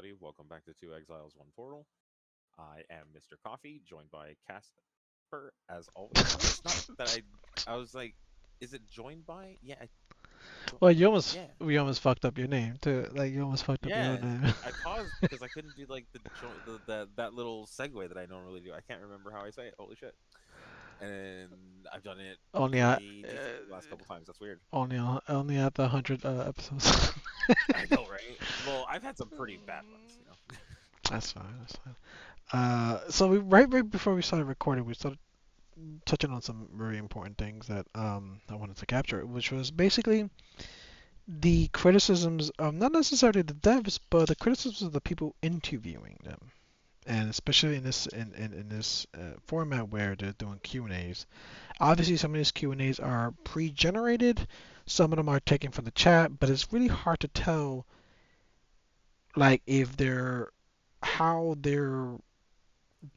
everybody. Welcome back to Two Exiles, One Portal. I am Mr. Coffee, joined by Casper, as always. It's not that I was like, is it joined by? Yeah, Well, you almost yeah, we almost fucked up your name too. Like you almost fucked up your yeah. own name. I paused because I couldn't do like the join that little segue that I normally do. I can't remember how I say it. Holy shit! And I've done it only at pretty decent the last couple times. That's weird. only at the 100 episodes. I know, right? Well, I've had some pretty bad ones. That's fine. That's fine. So right before we started recording, we started touching on some very important things that I wanted to capture, which was basically the criticisms of not necessarily the devs, but the criticisms of the people interviewing them. And especially in this format where they're doing Q&As. Obviously, some of these Q&As are pre-generated. Some of them are taken from the chat, but it's really hard to tell, like, if they're how they're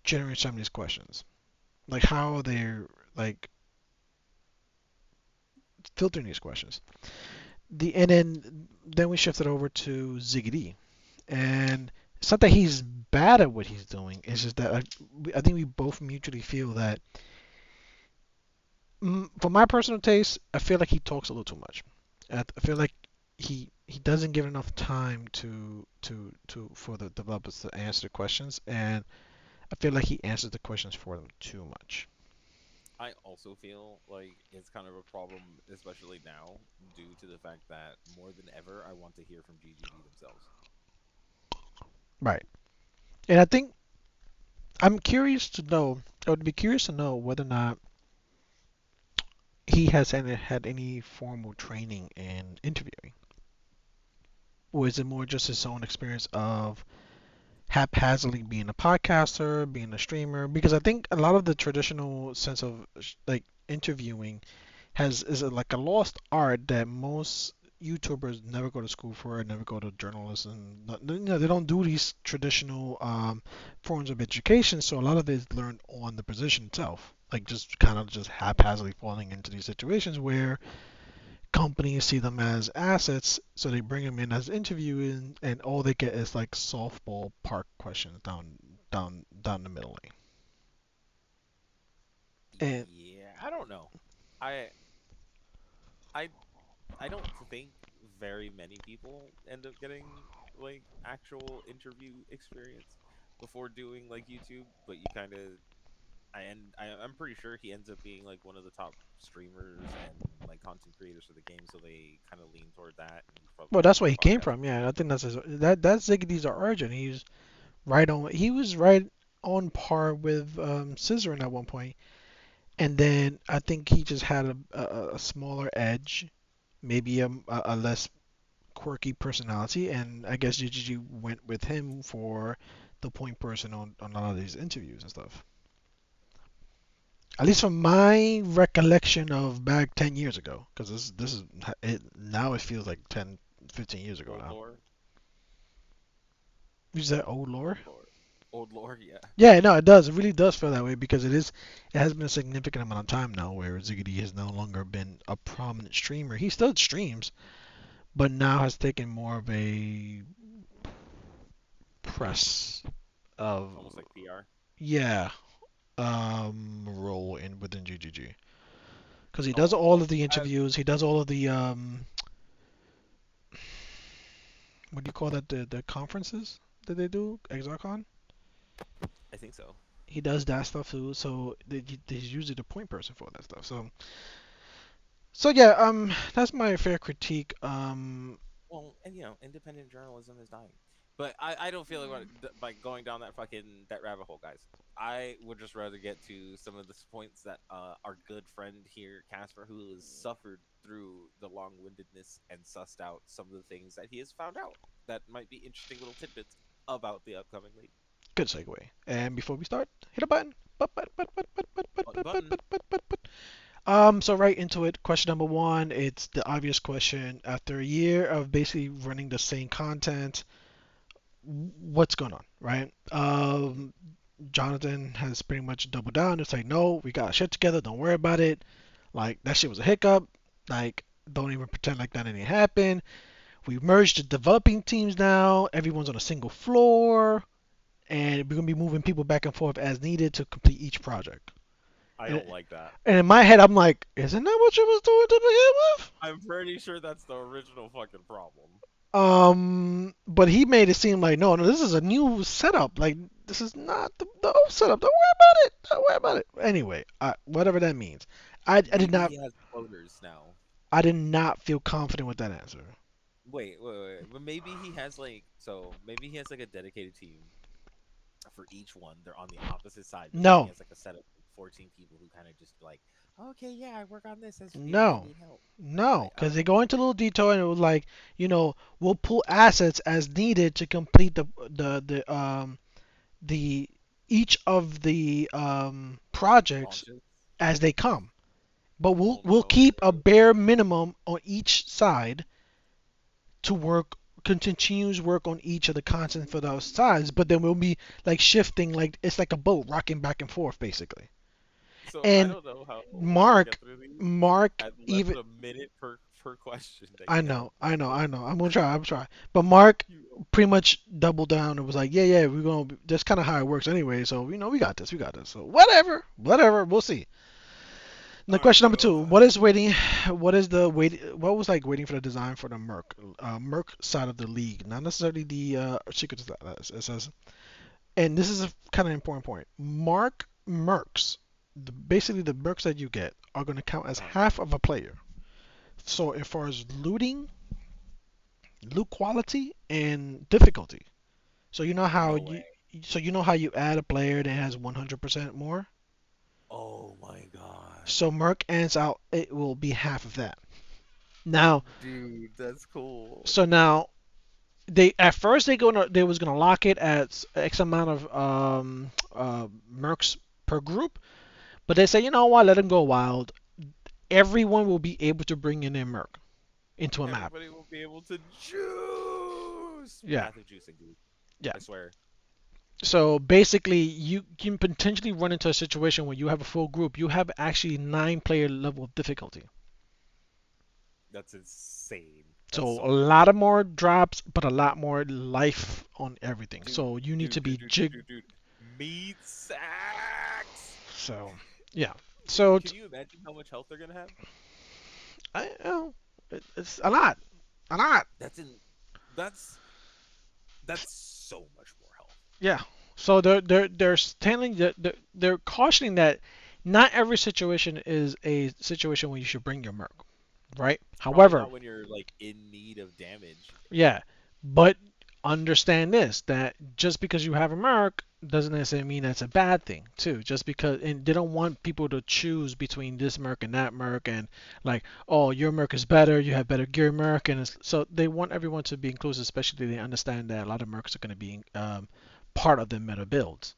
generating some of these questions, like how they're like filtering these questions. And then we shifted over to ZiggyD, and it's not that he's bad at what he's doing. It's just that I think we both mutually feel that, for my personal taste, I feel like he talks a little too much. I feel like he doesn't give enough time to for the developers to answer the questions, and I feel like he answers the questions for them too much. I also feel like it's kind of a problem, especially now, due to the fact that more than ever, I want to hear from GGD themselves. Right. And I think I'm curious to know. I would be curious to know whether or not he has had any formal training in interviewing, or is it more just his own experience of haphazardly being a podcaster, being a streamer? Because I think a lot of the traditional sense of like interviewing like a lost art that most YouTubers never go to school for, never go to journalism. They don't do these traditional forms of education, so a lot of it is learned on the position itself. Like just kind of just haphazardly falling into these situations where companies see them as assets, so they bring them in as interviewing, and all they get is like softball park questions down the middle lane. And Yeah, I don't know. I I I don't think very many people end up getting like actual interview experience before doing like YouTube, but you kind of I'm pretty sure he ends up being like one of the top streamers and like content creators for the game, so they kind of lean toward that, and he's well, probably that's doing where he a came podcast. from. Yeah, I think that's Ziggy's origin. He's right on. He was right on par with Scissoring at one point, and then I think he just had a smaller edge, maybe a less quirky personality, and I guess GGG went with him for the point person on a lot of these interviews and stuff. At least from my recollection of back 10 years ago, because this is it now. It feels like 10, 15 years ago Old now. lore, Is that old lore? old lore, old lore. Yeah, Yeah, no, it does. It really does feel that way because it is. It has been a significant amount of time now where ZiggyD has no longer been a prominent streamer. He still streams, but now has taken more of a press of, almost like PR. yeah, role in within GGG because he does Oh all well, of the as interviews. He does all of the what do you call that? The conferences that they do, ExileCon. I think so. He does that stuff too. So he's usually the point person for that stuff. So yeah, that's my fair critique. Well, and independent journalism is dying. But I don't feel like by going down that fucking that rabbit hole, guys. I would just rather get to some of the points that our good friend here, Casper, who has suffered through the long-windedness and sussed out some of the things that he has found out that might be interesting little tidbits about the upcoming league. Good segue. And before we start, hit a button. Button, button. So right into it. Question number one. It's the obvious question. After a year of basically running the same content, what's going on, right? Jonathan has pretty much doubled down. It's like, no, we got shit together. Don't worry about it. Like that shit was a hiccup. Like, don't even pretend like that didn't happen. We merged the developing teams now. Everyone's on a single floor, and we're gonna be moving people back and forth as needed to complete each project. I And, don't like that. and in my head, I'm like, isn't that what you was doing to begin with? I'm pretty sure that's the original fucking problem. But he made it seem like no, no, this is a new setup. Like this is not the old setup. Don't worry about it. Don't worry about it. Anyway, whatever that means. I did Maybe not he has floaters now. I did not feel confident with that answer. Wait. But maybe he has like so maybe he has like a dedicated team for each one. They're on the opposite side, but then he No, has like a set of 14 people who kind of just like, okay, yeah, I work on this as if you no, need help. no, Like, I because don't they know. go into a little detail and it was like, we'll pull assets as needed to complete the each of the projects Launches? as they come. But we'll Oh we'll no, keep a bro. bare minimum on each side to work continuous work on each of the content for those sides, but then we'll be like shifting like it's like a boat rocking back and forth basically. So I And don't know how we're gonna Mark get through these Mark at less even than a minute per question that I you have. know, I know, I know. I'm gonna try. I'm try. But Mark You, pretty much doubled down and was like, yeah, we're gonna. That's kind of how it works anyway. So we got this, we got this. So whatever. We'll see. Now, all right, question number two: bro. What is waiting? What is the wait? What was like waiting for the design for the Merc side of the league? Not necessarily the secret. It says, and this is a kind of important point. Mercs, basically the Mercs that you get are going to count as Uh, half of a player. So as far as loot quality, and difficulty. So no way. you know how you add a player that has 100% more. Oh my god, So Merc ends out it will be half of that. Now, dude, that's cool. so now they at first they was gonna lock it at X amount of mercs per group, but they say you know what, let them go wild. Everyone will be able to bring in their merc into a map. Everybody will be able to juice. Yeah, Path of juicing, dude. yeah. I swear. So basically, you can potentially run into a situation where you have a full group. You have actually 9 player level of difficulty. That's insane. That's So a so much lot fun. of more drops, but a lot more life on everything. Dude, So you need to dude, dude, be dude, dude, jig. dude, dude. Meat sacks. So yeah. Dude, So can you imagine how much health they're gonna have? it's a lot, a lot. That's in. That's that's so much more health. Yeah. So they're telling they're cautioning that not every situation is a situation where you should bring your merc, right? Probably However, not when you're like in need of damage. yeah, but understand this that just because you have a merc doesn't necessarily mean that's a bad thing too. Just because and they don't want people to choose between this merc and that merc and like, oh, your merc is better, you have better gear merc, and so they want everyone to be inclusive, especially they understand that a lot of mercs are going to be part of the meta builds.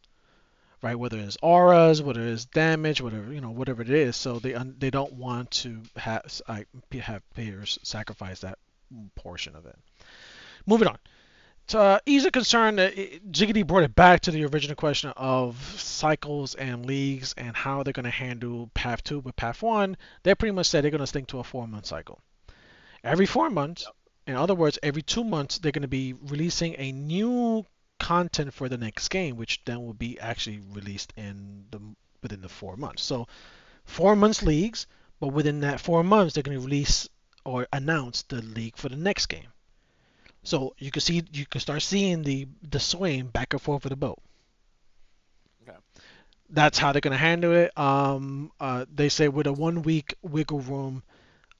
Right, whether it's auras, whether it's damage, whatever whatever it is, so they don't want to have players sacrifice that portion of it. Moving on. So, ease of concern that ZiggyD brought it back to the original question of cycles and leagues and how they're going to handle Path 2 with Path 1. They pretty much said they're going to stick to a 4-month cycle. Every 4 months, Yep. in other words, every 2 months, they're going to be releasing a new content for the next game, which then will be actually released within the 4 months. So 4 months leagues, but within that 4 months, they're going to release or announce the league for the next game. Hmm. So you can start seeing the swing back and forth of the boat. Okay. That's how they're gonna handle it. They say with a 1 week wiggle room,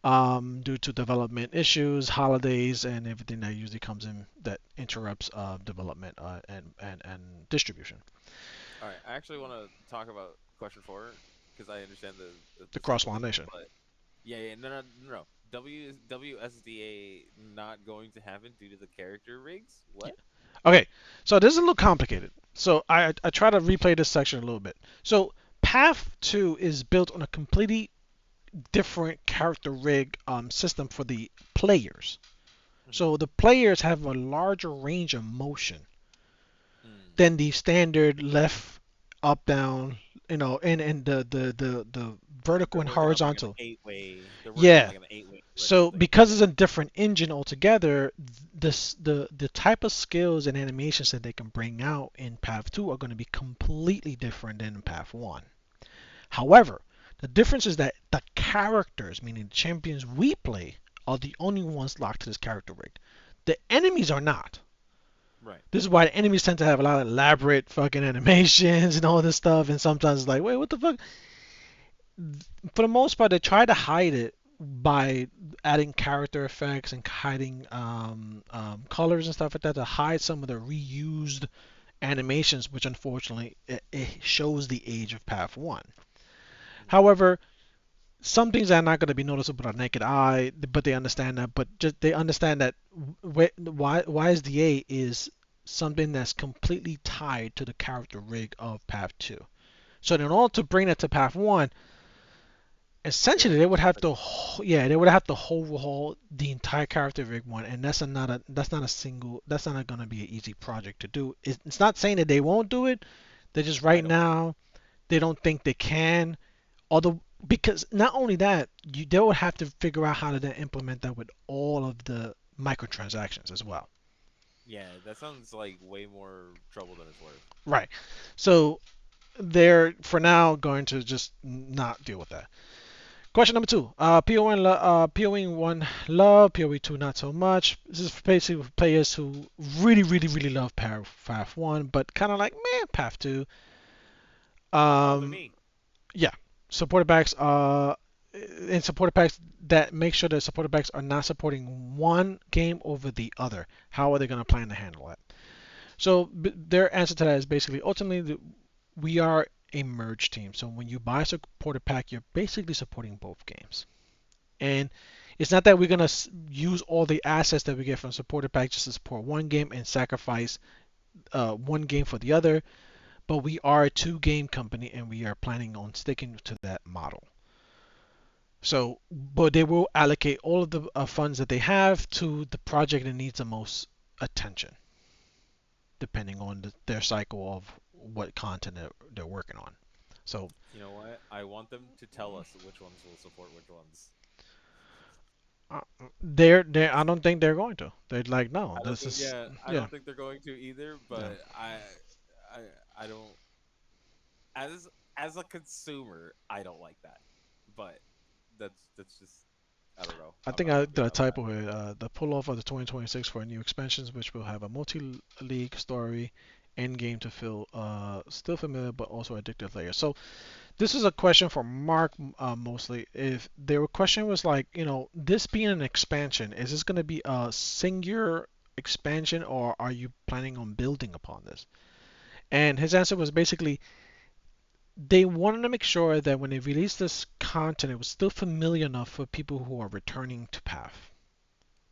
due to development issues, holidays, and everything that usually comes in that interrupts development and distribution. All right. I actually want to talk about question four because I understand The the cross cycle thing, pollination. but yeah, no. WSDA not going to happen due to the character rigs. Yeah. What? Okay, so this is a little complicated. So I try to replay this section a little bit. So Path 2 is built on a completely different character rig system for the players. Hmm. So the players have a larger range of motion Mm. than the standard left, up, down, and the vertical They're and working on like an horizontal. eight way. They're working on Yeah, like an 8 way rest So of things. because Yeah. it's a different engine altogether, the type of skills and animations that they can bring out in Path 2 are going to be completely different than in Path 1. However, the difference is that the characters, meaning the champions we play, are the only ones locked to this character rig. The enemies are not. Right. This is why the enemies tend to have a lot of elaborate fucking animations and all this stuff, and sometimes it's like, wait, what the fuck? For the most part, they try to hide it by adding character effects and hiding colors and stuff like that to hide some of the reused animations, which unfortunately it shows the age of Path 1. Mhm. However, some things are not going to be noticeable to naked eye, but they understand that. But just they understand that YSDA is something that's completely tied to the character rig of Path 2. So in order to bring that to Path 1, They essentially would they need would to have to, fix it. yeah, they would have to overhaul the entire character rig one, and that's not going to be an easy project to do. It's not saying that they won't do it. They just I right don't think. now they don't think they can. Although, because not only that, they will have to figure out how to then implement that with all of the microtransactions as well. Yeah, that sounds like way more trouble than it's worth. Right. So they're for now going to just not deal with that. Question number two. POE1 love, POE2 not so much. This is basically for players who really, really, really love Path 1, but kind of like, man, Path 2. Sounds like Um, me. yeah, supporter packs in supporter packs that make sure that supporter packs are not supporting one game over the other. How are they going to plan to handle that? So their answer to that is basically ultimately we are a merge team. So when you buy a supporter pack, you're basically supporting both games. And it's not that we're going to use all the assets that we get from supporter pack just to support one game and sacrifice one game for the other, but we are a two game company and we are planning on sticking to that model. So, but they will allocate all of the funds that they have to the project that needs the most attention, depending on their cycle of what content they're working on. So, You know what? I want them to tell us which ones will support which ones. uh, I don't think they're going to. They're like, no, I don't this think. is, Yeah, I yeah, don't think they're going to either. yeah. But I, I don't. As as a consumer, I don't like that. But that's just. I don't know. I I'm think not I happy did a about that. typo here. The pull off of the 2026 for new expansions, which will have a multi-league story, end game to feel still familiar but also addictive layer. So this is a question for Mark mostly. If their question was like, this being an expansion, is this going to be a singular expansion or are you planning on building upon this? And his answer was basically they wanted to make sure that when they released this content, it was still familiar enough for people who are returning to Path.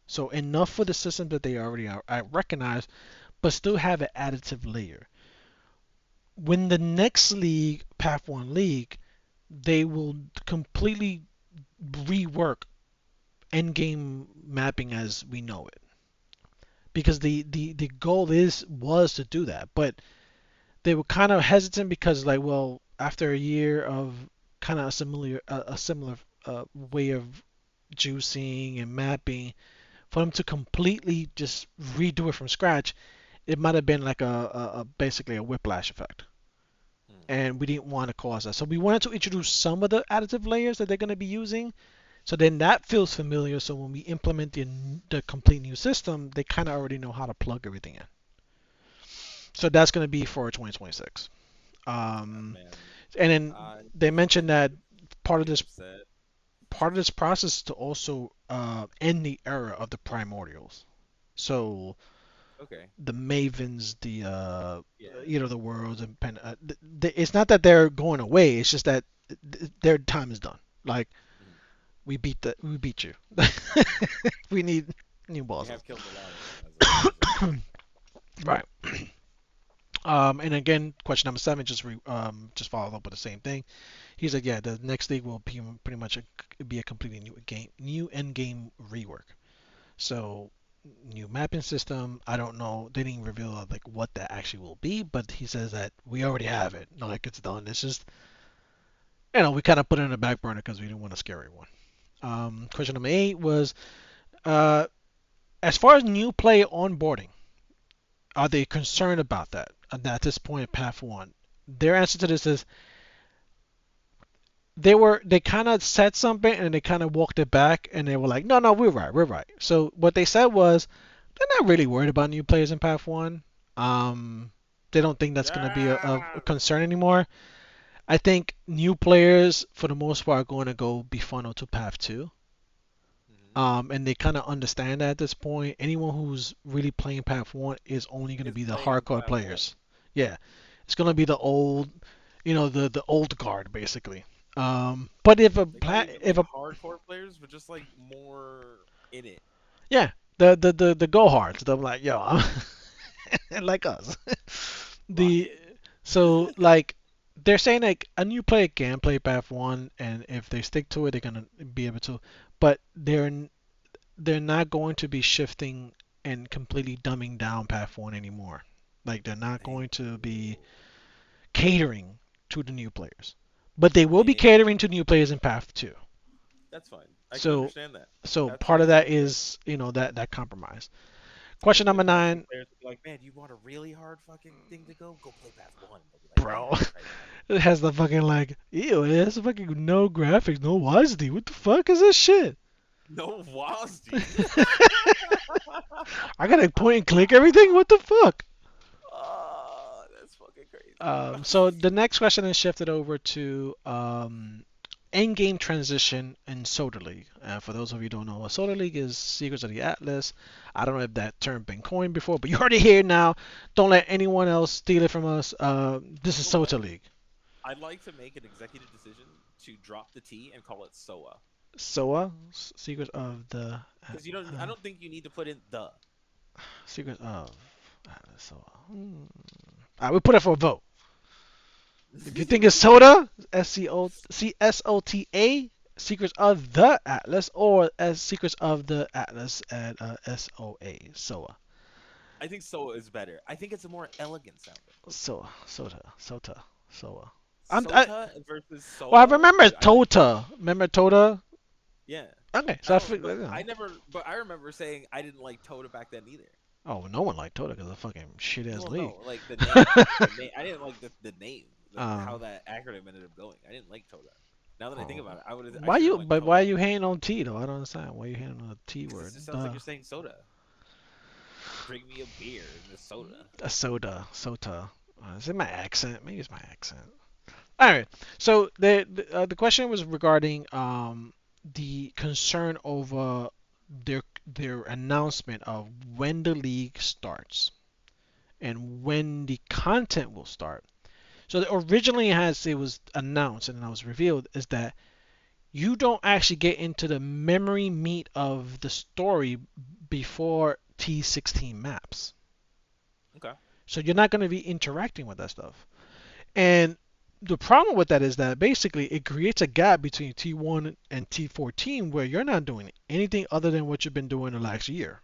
So enough for the system that they already are, I recognize, but still have an additive layer. When the next league, Path 1 League, they will completely rework endgame mapping as we know it. Because the goal was to do that. But they were kind of hesitant because like, well, after a year of kind of a similar way of juicing and mapping, for them to completely just redo it from scratch, it might have been like a basically a whiplash effect. Hmm. And we didn't want to cause that. So we wanted to introduce some of the additive layers that they're going to be using. So then that feels familiar. So when we implement the complete new system, they kind of already know how to plug everything in. So that's going to be for 2026. Um, Man, and then I they mentioned that part of be this upset. part of this process is to also end the era of the primordials. So Okay. the Mavens, Yeah. the worlds, and it's not that they're going away. It's just that their time is done. Like Mhm. we beat you. We need new We bosses. have killed a lot of them as of late. Right. And again, question number seven just followed up with the same thing. He said, yeah, the next league will be pretty much be a completely new end game rework. So new mapping system. I don't know. They didn't reveal like what that actually will be, but he says that we already have it. Like it's done. It's just we kind of put it in the back burner because we didn't want to scare everyone. Question number 8 was uh, as far as new player onboarding, are they concerned about that at this point in Path 1? Their answer to this is they kind of said something and they kind of walked it back and they were like, no, no, we're right. So what they said was they're not really worried about new players in Path 1. Um, they don't think that's going to be a Yes. concern anymore. I think new players, for the most part, are going to go be funneled to Path 2. Hmm. And they kind of understand that at this point. Anyone who's really playing Path 1 is only going to Is be the playing on hardcore platform. players. Yeah, it's going to be the old, the old guard basically. But Like not even if like a hardcore players, but just like more in it. yeah, the go hards, they're like yo, like us. the Rocket. so like they're saying like a new player can play Path 1, and if they stick to it, they're gonna be able to. But they're not going to be shifting and completely dumbing down Path 1 anymore. Like they're not Thank going to be you. catering to the new players, but they will be Thank catering to you. new players in Path 2. That's fine. I can So understand that. so That's part of like that something is that compromise. Question like number the Path 2 nine, players would be like, man, you want a really hard fucking thing to go? Go play Path 1. They'll be like, yeah, bro. I'll try that. It has the fucking like, ew, it has fucking no graphics, no WASD. What the fuck is this shit? No WASD. I gotta point and click everything. What the fuck? Oh, that's fucking crazy. So the next question is shifted over to end game transition in SOTA League. For those of you who don't know what SOTA League is, Secrets of the Atlas. I don't know if that term been coined before, but you heard it here now. Don't let anyone else steal it from us. This is You know what? SOTA League. I'd like to make an executive decision to drop the T and call it SOA. SOA, Secrets of the Because you don't, I don't think you need to put in the. Secrets of Atlas SOA. All right, we put it for a vote. If you think it's Soda, SCOTA, Secrets of the Atlas, or as Secrets of the Atlas at SOA, SOA, I think SOA is better. I think it's a more elegant sounding. SOA, SOTA, SOTA, SOA. SOTA versus Well, I SOA. remember I think Tota. Remember Tota? yeah. Okay, I so I don't, figured, but I never. But I remember saying I didn't like Tota back then either. oh, no one liked Tota because of the fucking shit ass Well, league. no, like the name. The name. I didn't like the name. How um, that acronym ended up going. I didn't like Tota. Now that I think oh, about it, I would. I why should have you? went But why Tota are you hating on T though? I don't understand. Why are you hating on the T because it word? just sounds like you're saying soda. Bring me a beer and a soda. A soda, sota. Is it my accent? Maybe it's my accent. All right. So the question was regarding the concern over their announcement of when the league starts and when the content will start. So originally, as it was announced and it was revealed, is that you don't actually get into the memory meat of the story before T16 maps. Okay. So you're not going to be interacting with that stuff. And the problem with that is that basically it creates a gap between T1 and T14 where you're not doing anything other than what you've been doing the last year.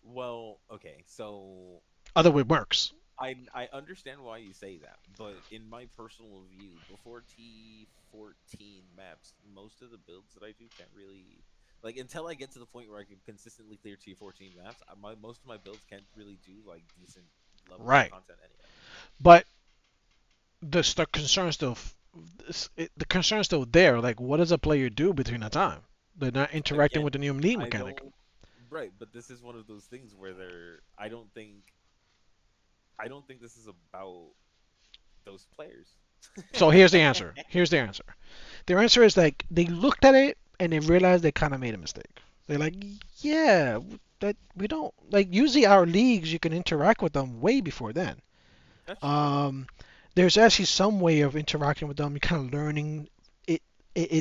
Well, okay. So Other way works. I understand why you say that, but in my personal view, before T14 maps, most of the builds that I do can't really like until I get to the point where I can consistently clear T14 maps. My most of my builds can't really do like decent levels of Right. content anyway. But the concern still the concern still there. Like, what does a player do between that time? They're not interacting Again, with the new league I mechanic. don't right, but this is one of those things where they're I don't think this is about those players. So here's the answer. Here's the answer. Their answer is like they looked at it and they realized they kind of made a mistake. They're like, yeah, that we don't like. Usually our leagues, you can interact with them way before then. That's true. Um, there's actually some way of interacting with them. You're kind of learning it.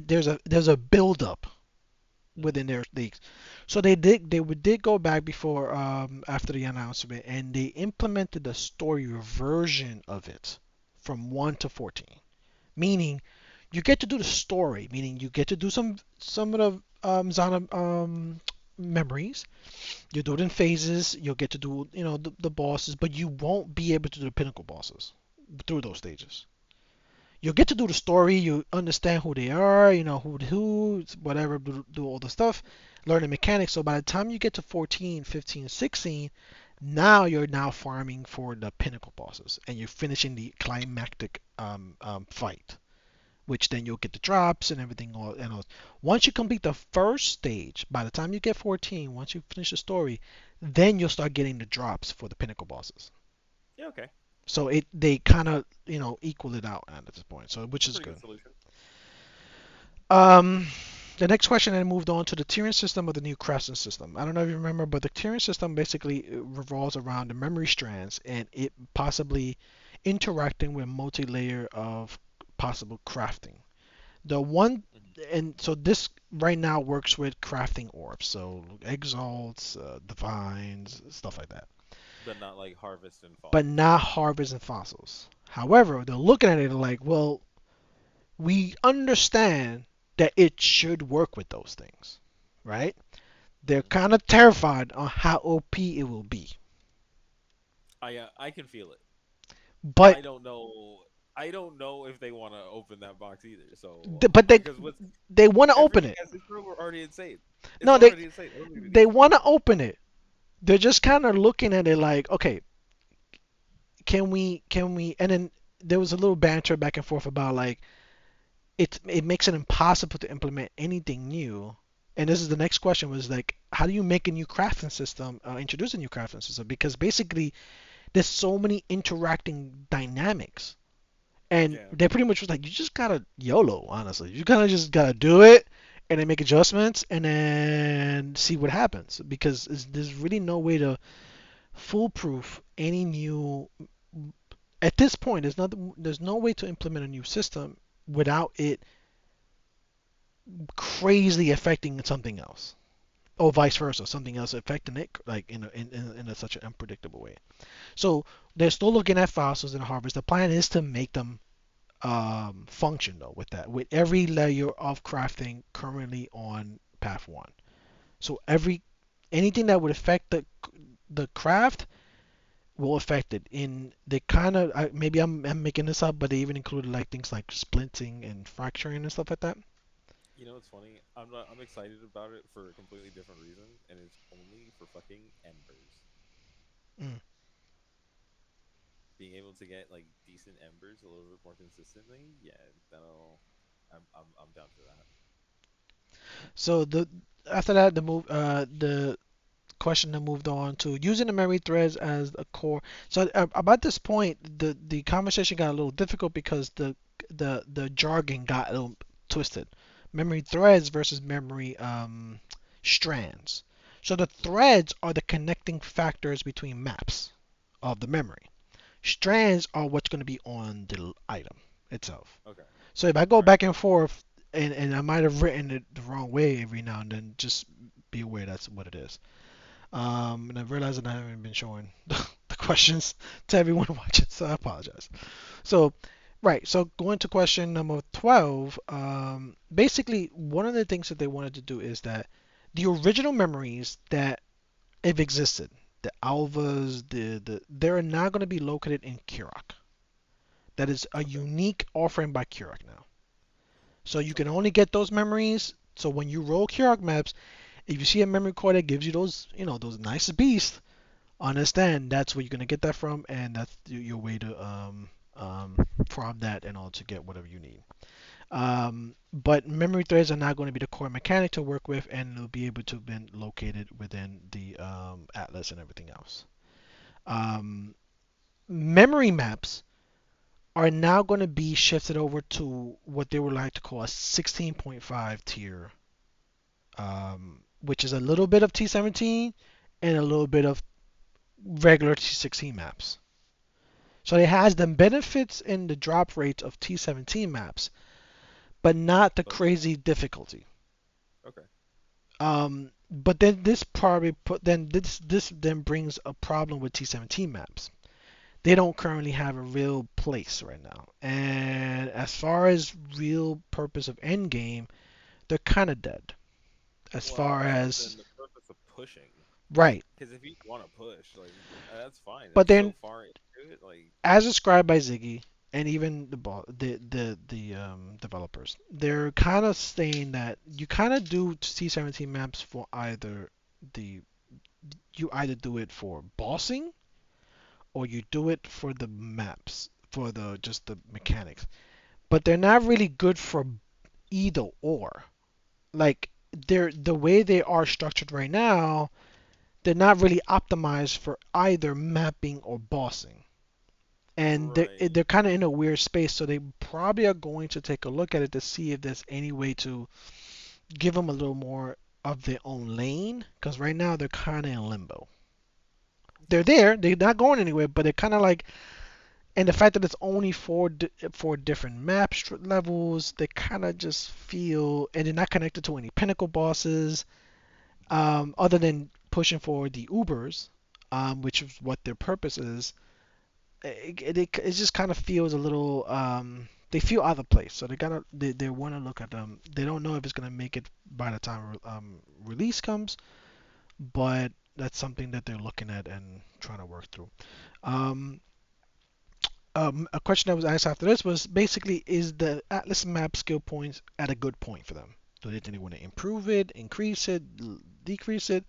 There's a build up within Hmm. their leagues. So they did go back before after the announcement and they implemented the story version of it from 1 to 14. Meaning you get to do the story, meaning you get to do some of the Zana memories. You do it in phases. You'll get to do the bosses, but you won't be able to do the pinnacle bosses through those stages. You'll get to do the story, you understand who they are, you know who, whatever, do all the stuff, learn the mechanics. So by the time you get to 14, 15, 16, now you're now farming for the pinnacle bosses, and you're finishing the climactic fight, which then you'll get the drops and everything. All. Once you complete the first stage, by the time you get 14, once you finish the story, then you'll start getting the drops for the pinnacle bosses. Yeah, okay. So they kind of equal it out at this point, so which It's a is pretty good. good solution. Um, the next question then moved on to the tiering system of the new crafting system. I don't know if you remember, but the tiering system basically revolves around the memory strands and it possibly interacting with multi-layer of possible crafting. The one Hmm. and so this right now works with crafting orbs, so exalts, divines, stuff like that, But not like harvest and but fossils. not harvest and fossils. However, they're looking at it like, well, we understand that it should work with those things, right? They're Hmm. kind of terrified on how OP it will be. I can feel it. But I don't know. I don't know if they want to open that box either. So but because with they want to open everything it. as this room are already insane. It's No, they already insane. I don't even need they to. want to open it. They're just kind of looking at it like, okay, can we? And then there was a little banter back and forth about like it makes it impossible to implement anything new. And this is the next question was like, how do you make a new crafting system, introduce a new crafting system? Because basically there's so many interacting dynamics. And Yeah. they pretty much was like, you just gotta YOLO, honestly. You kind of just gotta do it and then make adjustments and then see what happens. Because there's really no way to foolproof any new. At this point, there's no way to implement a new system without it crazily affecting something else, or vice versa, something else affecting it, like in such an unpredictable way. So they're still looking at fossils and harvest. The plan is to make them function though with that, with every layer of crafting currently on path one. So anything that would affect the craft will affect it. In they kind of maybe I'm making this up, but they even included like things like splinting and fracturing and stuff like that. You know what's funny? I'm excited about it for a completely different reason, and it's only for fucking embers. Mm. Being able to get like decent embers a little bit more consistently, yeah, that'll. I'm down for that. So the after that the question that moved on to using the memory threads as a core. So about this point, the conversation got a little difficult because the jargon got a little twisted. Memory threads versus memory strands. So the threads are the connecting factors between maps of the memory. Strands are what's going to be on the item itself. Okay. So if I go All right. back and forth and I might have written it the wrong way every now and then, just be aware that's what it is. And I've realized that I haven't been showing the questions to everyone watching, so I apologize. So, right, so going to question number 12, basically, one of the things that they wanted to do is that the original memories that have existed, the alvas, they're now going to be located in Kirok. That is a Okay. unique offering by Kirok now. So you can Okay. only get those memories. So when you roll Kirok maps, if you see a memory core that gives you those, those nice beasts, understand that's where you're gonna get that from, and that's your way to farm that and all to get whatever you need. But memory threads are not going to be the core mechanic to work with, and they'll be able to be located within the atlas and everything else. Um, Memory maps are now going to be shifted over to what they would like to call a 16.5 tier, which is a little bit of T17 and a little bit of regular T16 maps. So it has the benefits in the drop rates of T17 maps, but not the But crazy difficulty. okay. But then this then brings a problem with T17 maps. They don't currently have a real place right now, and as far as real purpose of endgame, they're kind of dead. As Well, far other than as the purpose of pushing, right, because if you want to push, like that's fine. but It's so then far into it, like as described by Ziggy. and even the developers, they're kind of saying that you kind of do C17 maps for either the you either do it for bossing or you do it for the maps for the just the mechanics, but they're not really good for either or. Like they're the way they are structured right now, they're not really optimized for either mapping or bossing. And Right. they're kind of in a weird space, so they probably are going to take a look at it to see if there's any way to give them a little more of their own lane, because right now they're kind of in limbo. They're Yeah. there, they're not going anywhere, but they're kind of like, and the fact that it's only four different levels, they kind of just feel, and they're not connected to any pinnacle bosses, other than pushing for the Ubers, which is what their purpose is. It just kind of feels a little they feel out of place, so they want to look at them. They don't know if it's gonna make it by the time release comes, but that's something that they're looking at and trying to work through. um, a question that was asked after this was basically, is the Atlas map skill points at a good point for them? Do they think they want to improve it, increase it, decrease it?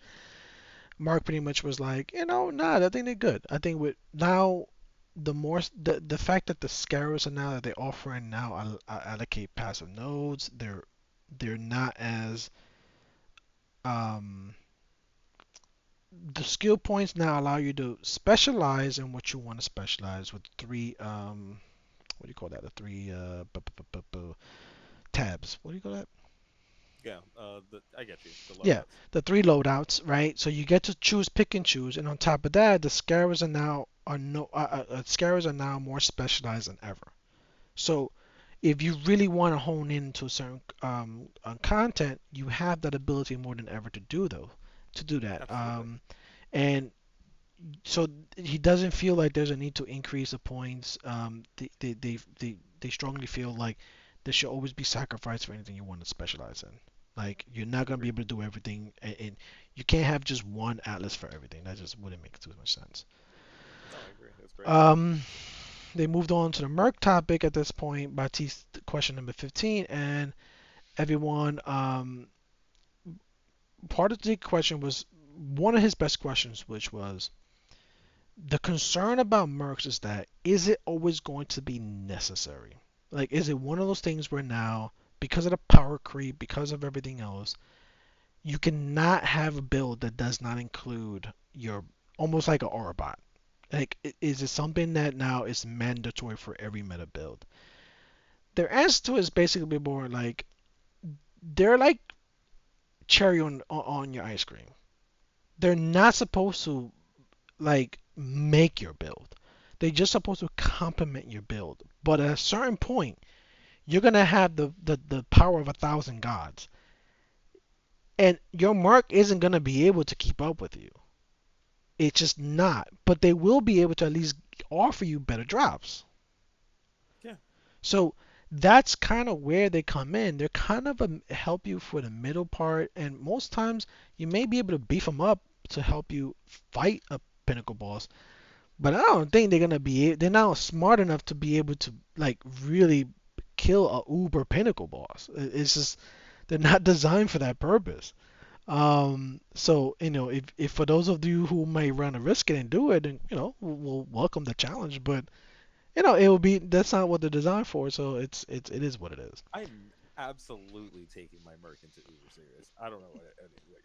Mark pretty much was like, nah, I think they're good. I think with now, the fact that the scarabs are now that they're offering now allocate passive nodes, they're not as um the skill points now allow you to specialize in what you want to specialize with three what do you call that? The three tabs. What do you call that? Yeah. I get you. The Yeah, loadouts. the three loadouts, right? So you get to choose, pick and choose, and on top of that, the scarabs are now are no scarabs are now more specialized than ever. So if you really want to hone into certain content, you have that ability more than ever to do though, to do that. Absolutely. And so he doesn't feel like there's a need to increase the points. They strongly feel like there should always be sacrifice for anything you want to specialize in. Like you're not gonna be Agreed. able to do everything, and you can't have just one atlas for everything. That just wouldn't make too much sense. No, I agree. That's great. Um, they moved on to the Merc topic at this point. Baptiste, question number 15, and everyone. Part of the question was one of his best questions, which was the concern about mercs is that is it always going to be necessary? Like, is it one of those things where now, because of the power creep, because of everything else, you cannot have a build that does not include your almost like an aura bot? Like, is it something that now is mandatory for every meta build? Their answer to it is basically more like they're like cherry on your ice cream. They're not supposed to like make your build. They're just supposed to complement your build. But at a certain point, you're gonna have the power of 1,000 gods, and your mark isn't gonna be able to keep up with you. It's just not. But they will be able to at least offer you better drops. Yeah. So that's kind of where they come in. They're kind of help you for the middle part, and most times you may be able to beef them up to help you fight a pinnacle boss. But I don't think they're gonna be. They're not smart enough to be able to like really kill a uber pinnacle boss. It's just they're not designed for that purpose. So if for those of you who may run a risk it and do it, then we'll welcome the challenge. But it will be that's not what they're designed for. So it is what it is. I'm absolutely taking my Merc into Uber serious. I don't know what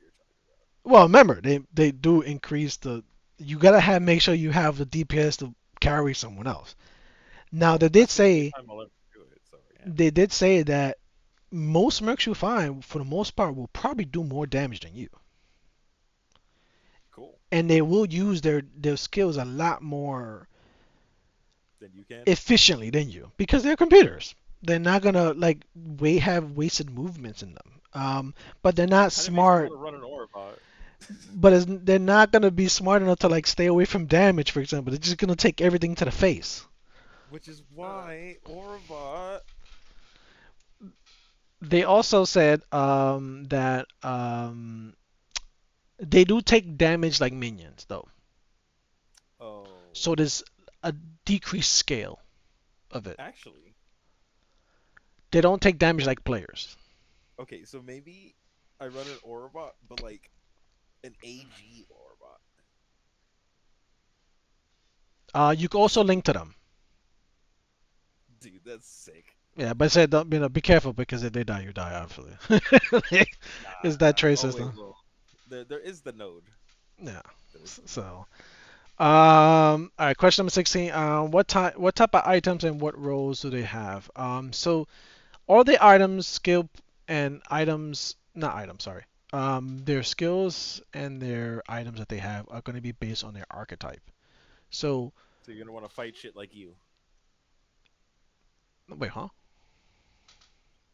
you're talking about. Well, remember they do increase the. You gotta have make sure you have the DPS to carry someone else. Now That's the only time I'll ever do it. So yeah. they did say that most mercs you find, for the most part, will probably do more damage than you, Cool. and they will use their skills a lot more Then you can. efficiently than you because they're computers. They're not gonna like have wasted movements in them. But they're not Kind of makes me want smart. to run an Oribot. But they're not gonna be smart enough to like stay away from damage, for example. They're just gonna take everything to the face. Which is why Oribot. They also said that they do take damage like minions though. Oh. So there's a decreased scale. of it. Actually, They don't take damage like players. okay, so maybe I run an Orobot, but like an AG Orobot. You can also link to them. Dude, that's sick. Yeah, but say don't be careful because if they die, you die. Obviously, it's that Nah. trade Oh wait, system. well, there is the node. Yeah. There is the node. So, all right. Question number 16. What type of items and what roles do they have? So all the items, skill, and items, not items, sorry. Their skills and their items that they have are going to be based on their archetype. So, So you're gonna want to fight shit like you. wait, huh?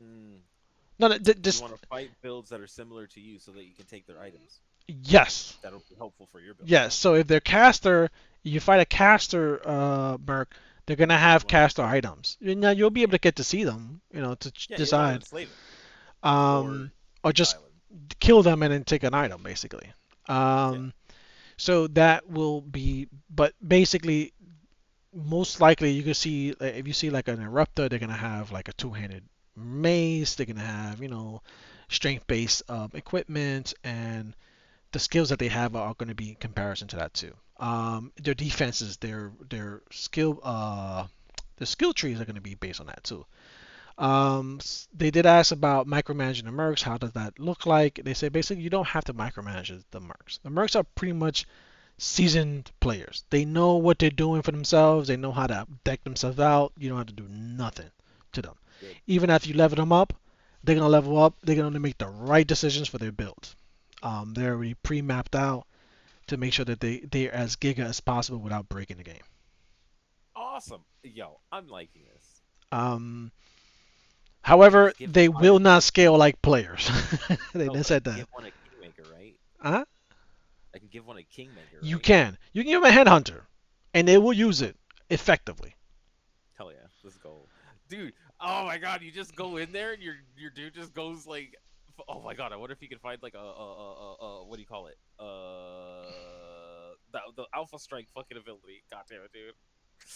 Hmm. No, no, You this, want to fight builds that are similar to you, so that you can take their items. yes, That'll be helpful for your build. yes. So if they're caster, you fight a caster, merc, they're gonna You have want to caster slay them. items. Now you'll be able Yeah, to get to see them, to yeah. You'll know how to decide, slay them or um, or just exile them. kill them and then take an item, basically. Yeah, Um, so that will be, but basically most likely you can see if you see like an eruptor, they're gonna have like a two-handed mace. They're gonna have strength-based equipment, and the skills that they have are going to be in comparison to that too. Their defenses, their skill trees are going to be based on that too. They did ask about micromanaging the mercs. How does that look like? They say basically you don't have to micromanage the mercs. The mercs are pretty much seasoned players. They know what they're doing for themselves. They know how to deck themselves out. You don't have to do nothing to them. good. Even after you level them up, they're gonna level up. They're gonna make the right decisions for their build. They're already pre-mapped out to make sure that they're as giga as possible without breaking the game. Awesome. Yo, I'm liking this. Um, I can however, just give them they will items. not scale like players. They Oh, but I said can give that. one a Kingmaker, right? Huh? I can give one a Kingmaker, You right? can. You can give them a headhunter, and they will use Oh, it effectively. hell yeah. Let's go. Dude, oh my god, you just go in there and your dude just goes like oh my god, I wonder if you can find like what do you call it? The Alpha Strike fucking ability. God damn it, dude.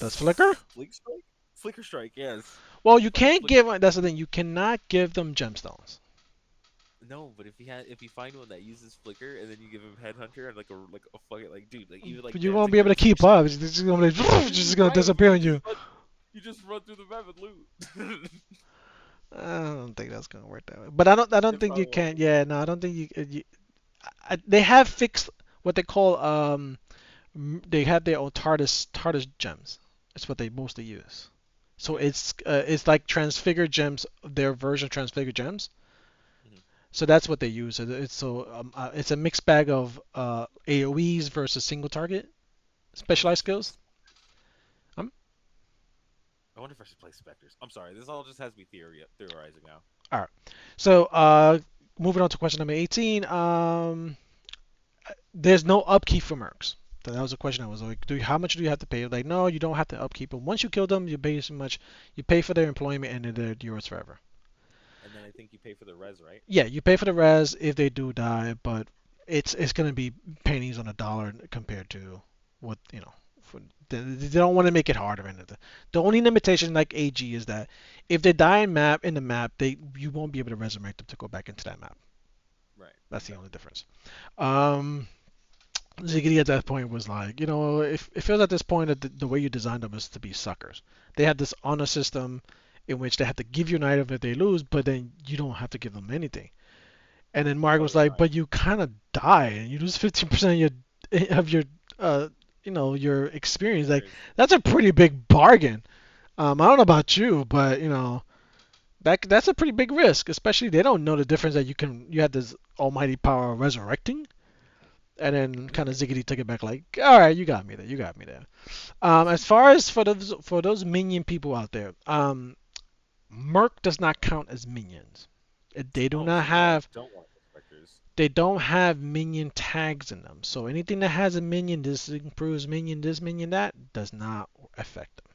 Does flicker? Flick Strike? Flicker Strike, yes. Well, you Fucking can't Flicker. give. That's the thing. You cannot give them gemstones. No, but if you find one that uses Flicker and then you give him Headhunter and like a fucking like dude, like even like But you won't dancing be able to ghost. keep up. It's just gonna be, it's just gonna Right, but disappear on you. you just run through the map and loot. I don't think that's gonna work that way. But I don't It think you probably won't. can. Yeah, no, I don't think they have fixed what they call they have their own TARDIS gems. It's what they mostly use. So Okay. it's like transfigured gems, their version of transfigured gems. Hmm. So that's what they use. It's a mixed bag of AOE's versus single target I wonder if I specialized should play skills. Spectres. Um, I wonder if I should play Spectres. I'm sorry, this all just has me theorizing now. all right. So moving on to question number 18. There's no upkeep for mercs. So that was a question I was like, how much do you have to pay? Like, no, you don't have to upkeep them. Once you kill them, you basically much you pay for their employment and then they're yours forever. And then I think you pay for the res, right? Yeah, you pay for the res if they do die, but it's gonna be pennies on a dollar compared to what For, they don't want to make it harder. And the only limitation, like AG, is that if they die in the map, they you won't be able to resurrect them to go back into that map. Right. That's the Okay. only difference. Um, ZiggyD at that point was like, if it feels at this point that the way you designed them is to be suckers. They had this honor system in which they have to give you an item if they lose, but then you don't have to give them anything. And then Mark Oh, was they're like, dying. but you kind of die and you lose 15% of your uh your experience. Like Experience. that's a pretty big bargain. I don't know about you, but that's a pretty big risk, especially they don't know the difference that you have this almighty power of resurrecting. And then kind of Okay. Ziggity took it back like, all right, you got me there, you got me there. As far as for those minion people out there, Merc does not count as minions. They do Oh, not so no, I have don't want the Spectres. they don't have minion tags in them. So anything that has a minion, this improves minion, this minion, that does not affect them.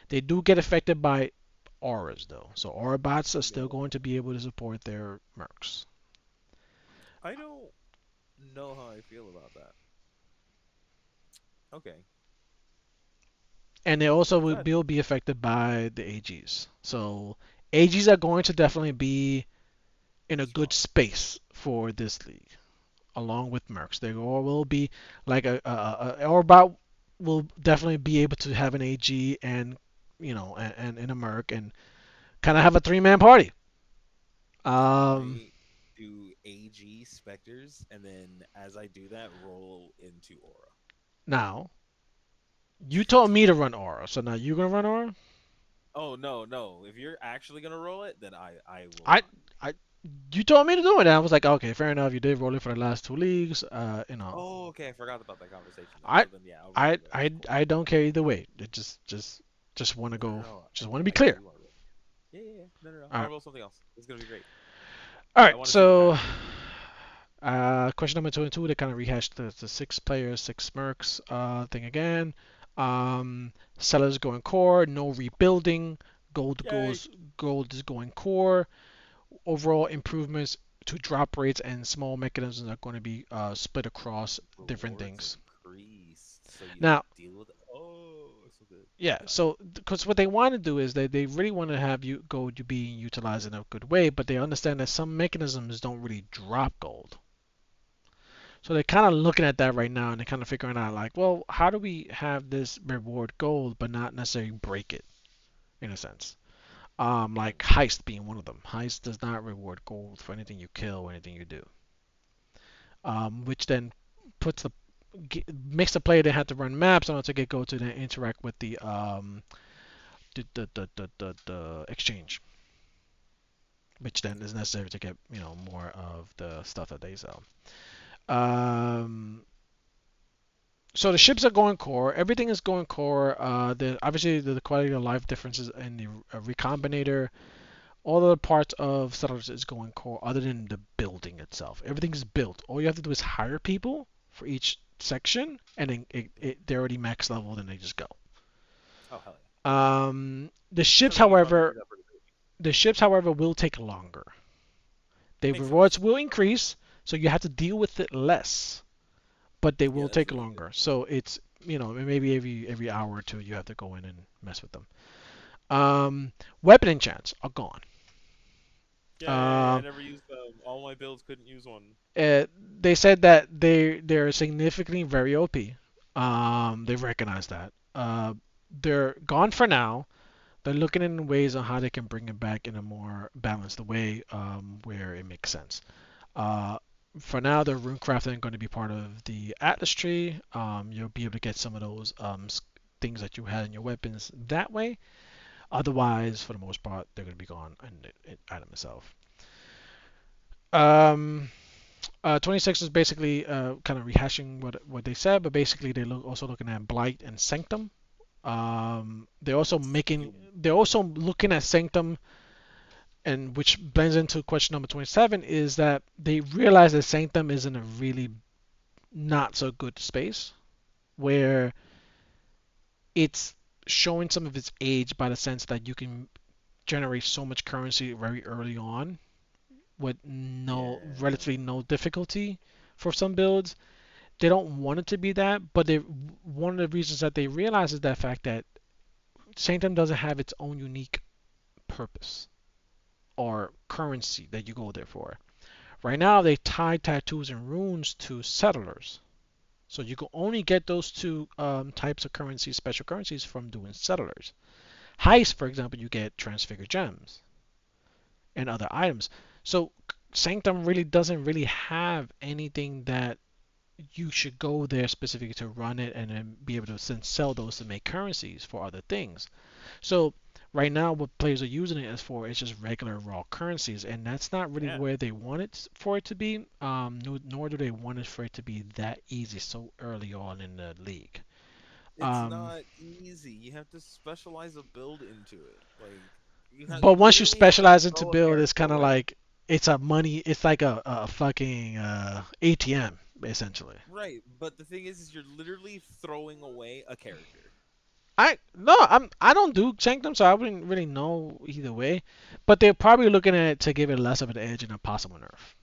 They do get affected by auras though. So aura bots are still Yeah. going to be able to support their mercs. I don't know how I feel about that. Okay. and they also Good. will be affected by the AGs. So AGs are going to definitely be in a good Strong. space for this league, along with Mercs. They all will be like or about will definitely be able to have an AG and and a Merc and kind of have a three-man party. That'd be Um, great. Do AG Spectres, and then as I do that, roll into Aura. Now you told me to run Aura, so now you gonna run Aura? Oh no, no. If you're actually gonna roll it, then I will I not. I you told me to do it, and I was like, okay, fair enough. You did roll it for the last two leagues. Oh, okay. I forgot about that conversation then. I So then yeah, I'll roll it. Cool. I don't care either way. It just want to No, no, go. no. Just want to be I clear. do want to roll. Yeah, yeah, yeah. No, no, no. All I'll right. roll something else. It's gonna be great. All I right. want to see the So, pattern break. question number 22. They kind of rehashed the six players, six Mercs thing again. Sellers going core. No rebuilding. Yay! Gold is going core. Overall improvements to drop rates and small mechanisms are going to be split across different Rewards things. increased, so you don't Now, deal with. Oh, so good. yeah, Got it. so because what they want to do is they really want to have you gold being utilized in a good way, but they understand that some mechanisms don't really drop gold. So they're kind of looking at that right now and they're kind of figuring out like, well, how do we have this reward gold but not necessarily break it in a sense? Like Hmm. heist being one of them. Heist does not reward gold for anything you kill or anything you do, which then puts the makes the player then have to run maps in order to get gold to then interact with the exchange, which then is necessary to get more of the stuff that they sell. Um, so the ships are going core. Everything is going core. The obviously the quality of life differences in the recombinator. All the parts of settlers is going core, other than the building itself. Everything's built. All you have to do is hire people for each section, and then they're already max leveled, and they just go. Oh hell yeah! The So ships, then you can probably do however, that pretty quickly. will take longer. The Makes rewards sense. will increase, so you have to deal with it less, but they Yeah, will that's take really good. longer. So it's maybe every hour or two you have to go in and mess with them. Um, Weapon enchants are gone. Yay! I Um, never used them. All my builds couldn't use one. uh, they said that they're significantly very OP. They've recognized that. They're gone for now. They're looking in ways on how they can bring it back in a more balanced way, where it makes sense. Uh, for now, the runecraft are going to be part of the Atlas tree. You'll be able to get some of those things that you had in your weapons that way. Otherwise, for the most part, they're going to be gone in the item itself. Um, 26 is basically kind of rehashing what they said, but basically they're also looking at Blight and Sanctum. You They're also looking at Sanctum, and which blends into question number 27, is that they realize that Sanctum is in a really not so good space where it's showing some of its age by the sense that you can generate so much currency very early on with yeah. relatively no difficulty for some builds. They don't want it to be that, but one of the reasons that they realize is that fact that Sanctum doesn't have its own unique purpose or currency that you go there for. Right now, they tie tattoos and runes to settlers. So you can only get those two types of currencies, special currencies, from doing settlers. Heist, for example, you get transfigured gems and other items. So Sanctum really doesn't really have anything that you should go there specifically to run it and then be able to sell those to make currencies for other things. So right now, what players are using it as for is just regular raw currencies, and that's not really Yeah. where they want it for it to be. Nor do they want it for it to be that easy so early on in the league. It's Um, not easy. You have to specialize a build into it. Like but you once you literally have to specialize into throw a build, it's character kind of away. like it's like a fucking ATM essentially. Right, but the thing is you're literally throwing away a character. I no, I don't do Sanctum, so I wouldn't really know either way. But they're probably looking at it to give it less of an edge in a possible nerf.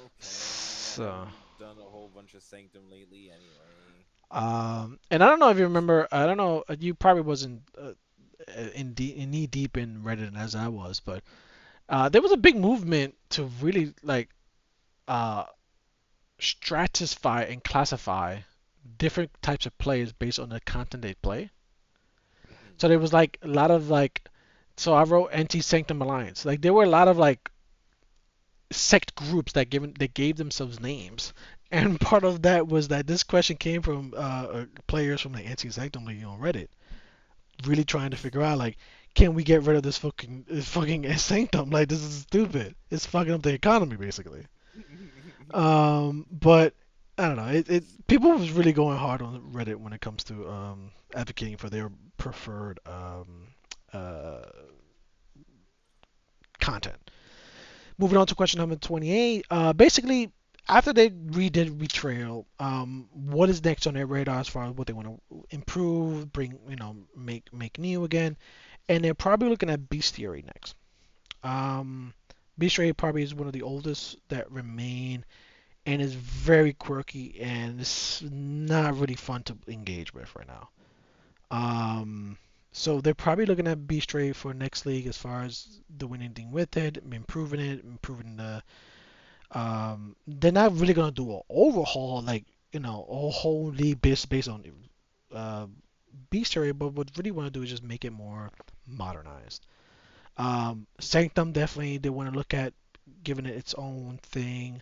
Okay, I So haven't done a whole bunch of Sanctum lately anyway. And I don't know if you remember. I don't know. You probably wasn't in knee deep in Reddit as I was, but there was a big movement to really like uh, stratify and classify different types of players based on the content they play. Mm. So there was like a lot of like, so I wrote anti sanctum alliance. Like there were a lot of like sect groups that gave themselves names. And part of that was that this question came from players from the anti sanctum league on Reddit, really trying to figure out like, can we get rid of this fucking sanctum? Like this is stupid. It's fucking up the economy basically. But I don't know. It people was really going hard on Reddit when it comes to advocating for their preferred uh, content. Moving on to question number 28. Basically, after they redid Betrayal, what is next on their radar as far as what they want to improve, bring, make new again, and they're probably looking at Bestiary next. Um, Bestiary probably is one of the oldest that remain and is very quirky and it's not really fun to engage with right now. Um, so they're probably looking at Bestiary for next league as far as doing anything with it, improving the. They're not really gonna do an overhaul like a whole league based on uh, Bestiary, but what really want to do is just make it more modernized. Sanctum definitely they want to look at giving it its own thing.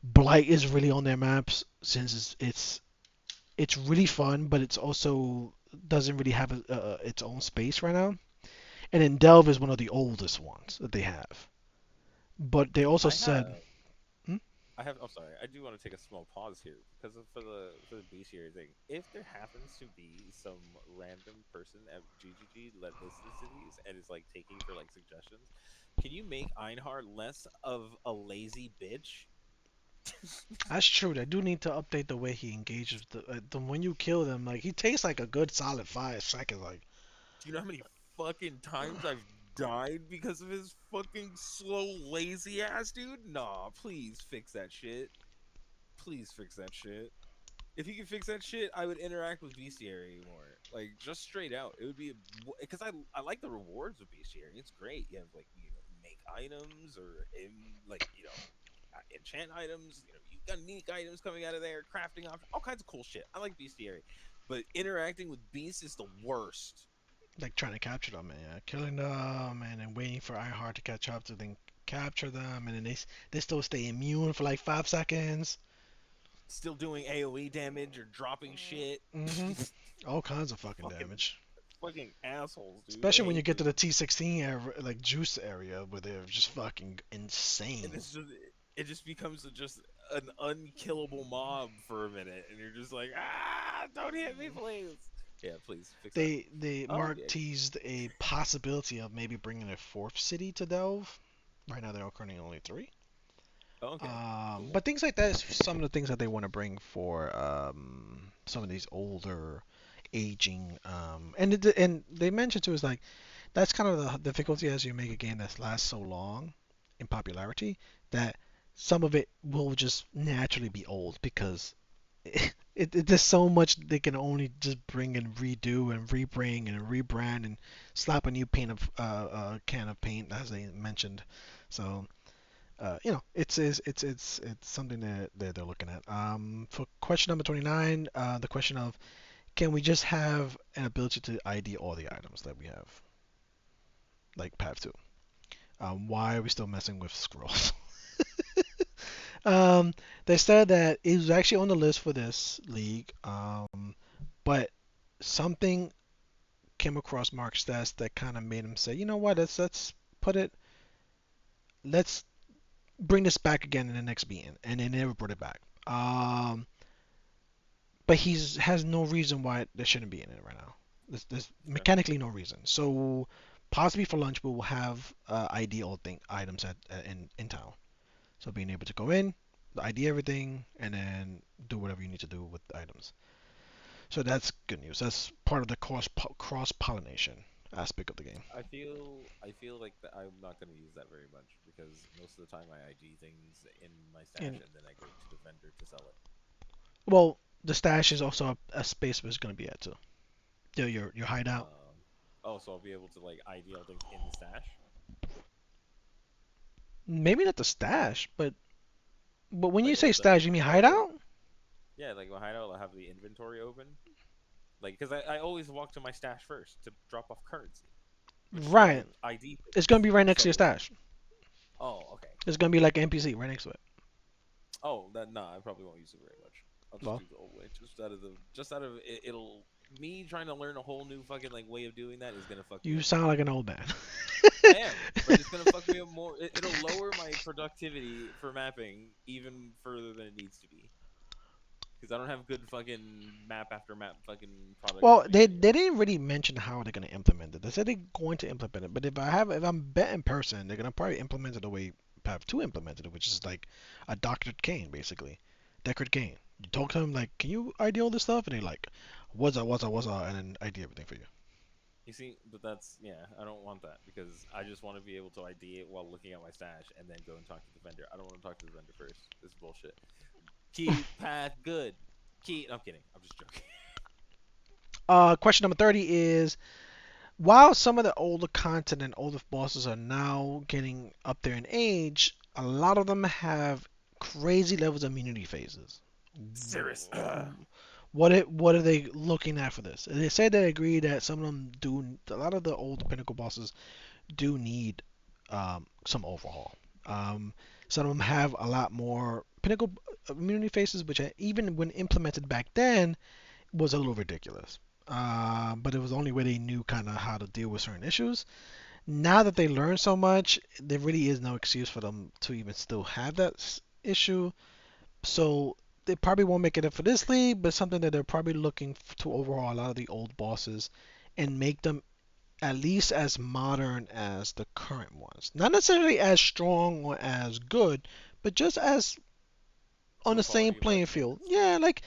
Blight is really on their maps since it's really fun, but it's also doesn't really have its own space right now. And then Delve is one of the oldest ones that they have. But they also I said, have hmm? I have. I'm sorry. I do want to take a small pause here because for the bestiary thing. If there happens to be some random person at GGG that listens to these and is like taking for like suggestions, can you make Einhard less of a lazy bitch? That's true. They do need to update the way he engages. The when you kill them, like he takes like a good solid 5 seconds. Like, Do you know how many fucking times I've died because of his fucking slow, lazy ass, dude? Nah, please fix that shit. Please fix that shit. If you could fix that shit, I would interact with bestiary more. Like just straight out, it would be because I like the rewards of bestiary. It's great. You have like make items or like enchant items. You got unique items coming out of there, crafting options, all kinds of cool shit. I like bestiary, but interacting with beasts is the worst. trying to capture them, and killing them, and then waiting for Ironheart to catch up to then capture them, and then they still stay immune for like 5 seconds. Still doing AOE damage or dropping shit. Hmm. All kinds of fucking fucking damage. fucking assholes, dude. I Especially when you hate get to the them. T16 area, like juice area, where they're just fucking And insane. it just becomes just an unkillable mob for a minute, and you're just like, don't hit me, please. Yeah, please fix that. They Oh, Mark okay, teased a possibility of maybe bringing a fourth city to Delve. Right now, there are currently only three. okay, cool. But things like that is some of the things that they want to bring for some of these older, aging. And they mentioned too is like that's kind of the difficulty as you make a game that lasts so long in popularity that some of it will just naturally be old because there's so much they can only just bring and redo and rebring and rebrand and slap a new paint of can of paint as they mentioned. So it's something that they're looking at. For question number 29, the question of can we just have an ability to ID all the items that we have, like Path 2? Why are we still messing with scrolls? um, they said that it was actually on the list for this league, but something came across Mark's desk that kind of made him say, you know what, let's put it, let's bring this back again in the next meeting, and they never brought it back. But he's has no reason why there shouldn't be in it right now. There's Okay. mechanically no reason. So possibly for lunch we will have ideal thing items in town. So being able to go in, ID everything, and then do whatever you need to do with the items. So that's good news. That's part of the cross pollination aspect of the game. I feel like that I'm not going to use that very much because most of the time I IG things in my stash And and then I go to the vendor to sell it. well, The stash is also a space where it's gonna be at too. Your hideout. Oh, so I'll be able to like ID all things in the stash. Maybe not the stash, but when you Like say the stash, you mean inventory open. hideout? Yeah, like my hideout, I'll have the inventory open. Like, because I always walk to my stash first to drop off currency, which is where I Right. ID It's gonna things. be right next to your So, stash. oh, okay. It's gonna be like an NPC right next to it. Oh, that nah, I probably won't use it very much. I'll just Well, do the old way. Just out of it, it'll me trying to learn a whole new fucking like way of doing that is gonna fuck me you up sound more. like an old man. I am, but it's gonna fuck me up more. It'll lower my productivity for mapping even further than it needs to be because I don't have good fucking map after map fucking Well, productivity they anymore. didn't really mention how they're gonna implement it. They said they're going to implement it, but if I'm betting person, they're gonna probably implement it the way Path 2 implemented it, which is like a Doctored Kane basically. Deckard Kane. You talk to them like, can you ID all this stuff? And they like, what's up, and then ID everything for you. You see, but that's yeah, I don't want that because I just want to be able to ID it while looking at my stash and then go and talk to the vendor. I don't want to talk to the vendor first. This is bullshit. Keep path good. Keep. I'm kidding. I'm just joking. Question number 30 is, while some of the older content and older bosses are now getting up there in age, a lot of them have crazy levels of immunity phases. Serious. What are they looking at for this? They say they agree that some of them do. A lot of the old pinnacle bosses do need some overhaul. Um, some of them have a lot more pinnacle immunity phases, which even when implemented back then was a little ridiculous. But it was the only way they knew kind of how to deal with certain issues. Now that they learn so much, there really is no excuse for them to even still have that issue. So they probably won't make it up for this league, but something that they're probably looking to overhaul a lot of the old bosses and make them at least as modern as the current ones. Not necessarily as strong or as good, but just as on Some the same quality of life playing field. improvements. Yeah, like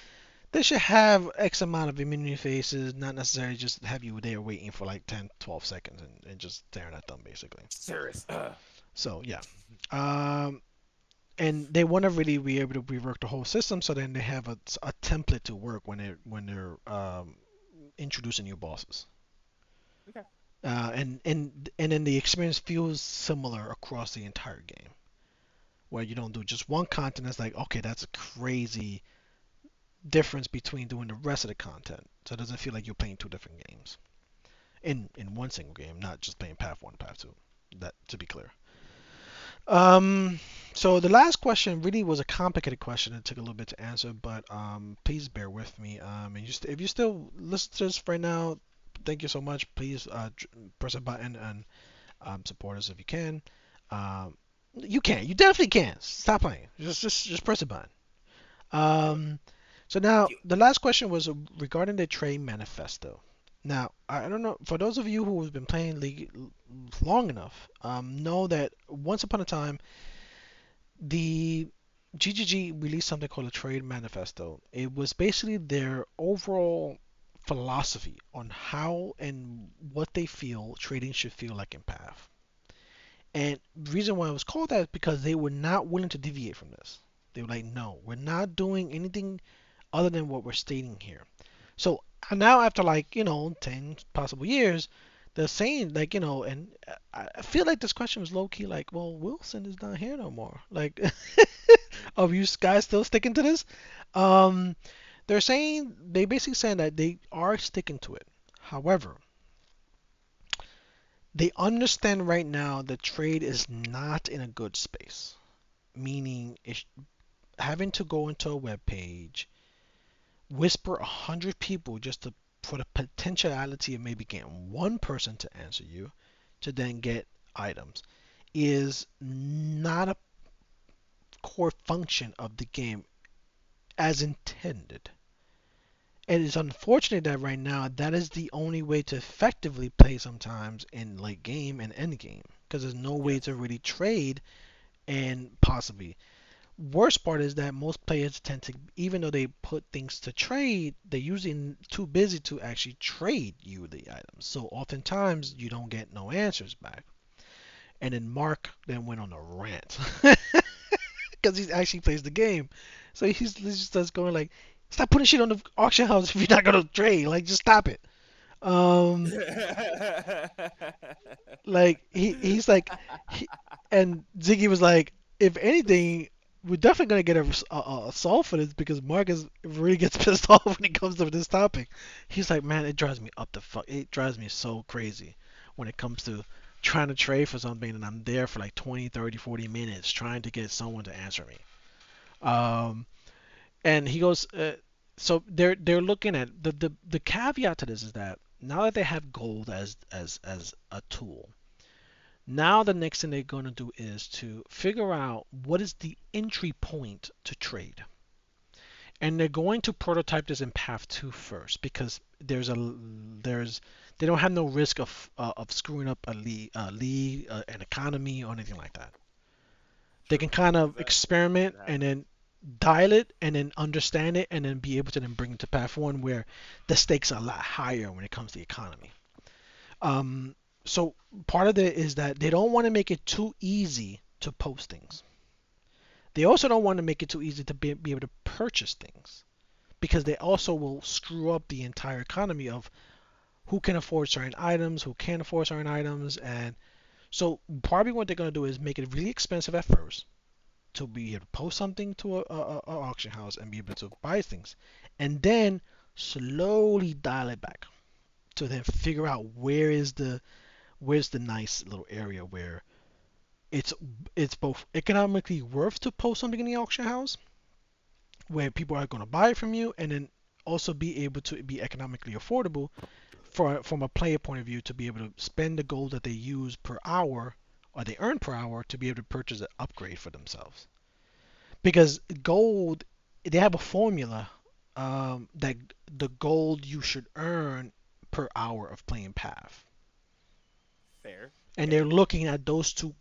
they should have X amount of immunity phases, not necessarily just have you there waiting for like 10, 12 seconds and just staring at them basically. Serious. So yeah. Um, and they want to really be able to rework the whole system so then they have a template to work when they're introducing new bosses. Okay. And then the experience feels similar across the entire game, where you don't do just one content. It's like, okay, that's a crazy difference between doing the rest of the content, so it doesn't feel like you're playing two different games in one single game, not just playing Path One, Path Two. That to be clear. Um, so the last question really was a complicated question. It took a little bit to answer, but please bear with me. And if you still listen to this right now, thank you so much. Please press a button and support us if you can. Um, you can. You definitely can. Stop playing. Just press a button. Do it. Um, so now Do it. the last question was regarding the trade manifesto. Now I don't know for those of you who have been playing League long enough, know that once upon a time the GGG released something called a trade manifesto. It was basically their overall philosophy on how and what they feel trading should feel like in Path. And the reason why it was called that is because they were not willing to deviate from this. They were like, no, we're not doing anything other than what we're stating here. So now after like, 10 possible years, they're saying like, and I feel like this question was low key like, well, Wilson is not here no more. Like, are you guys still sticking to this? Um, they basically saying that they are sticking to it. However, they understand right now that trade is not in a good space, meaning it's having to go into a web page, whisper 100 people just to for the potentiality of maybe getting one person to answer you to then get items is not a core function of the game as intended. It is unfortunate that right now that is the only way to effectively play sometimes in late game and end game because there's no way to Yes. really trade and possibly worst part is that most players tend to, even though they put things to trade, they're usually too busy to actually trade you the items. So oftentimes you don't get no answers back. And then Mark then went on a rant because he actually plays the game. So he's just going like, Stop putting shit on the auction house if you're not gonna trade. Like, just stop it. Um, like he's like, he, and Ziggy was like, if anything, we're definitely gonna get a solve for this because Marcus really gets pissed off when it comes to this topic. He's like, man, it drives me up the fuck. It drives me so crazy when it comes to trying to trade for something and I'm there for like 20, 30, 40 minutes trying to get someone to answer me. Um, and he goes, so they're looking at the caveat to this is that now that they have gold as a tool, now the next thing they're going to do is to figure out what is the entry point to trade. And they're going to prototype this in path 2 first because there's they don't have no risk of screwing up a league, an economy or anything like that. They True, can kind because of that experiment could and happen. then dial it and then understand it and then be able to then bring it to path 1 where the stakes are a lot higher when it comes to the economy. Um, so part of it is that they don't want to make it too easy to post things. They also don't want to make it too easy to be able to purchase things because they also will screw up the entire economy of who can afford certain items, who can't afford certain items, and so probably what they're gonna do is make it really expensive at first to be able to post something to a auction house and be able to buy things, and then slowly dial it back to then figure out where's the nice little area where it's it's both economically worth to post something in the auction house where people are going to buy it from you and then also be able to be economically affordable from a player point of view to be able to spend the gold that they use per hour or they earn per hour to be able to purchase an upgrade for themselves because gold they have a formula that the gold you should earn per hour of playing path Fair, and they're fair. looking at those two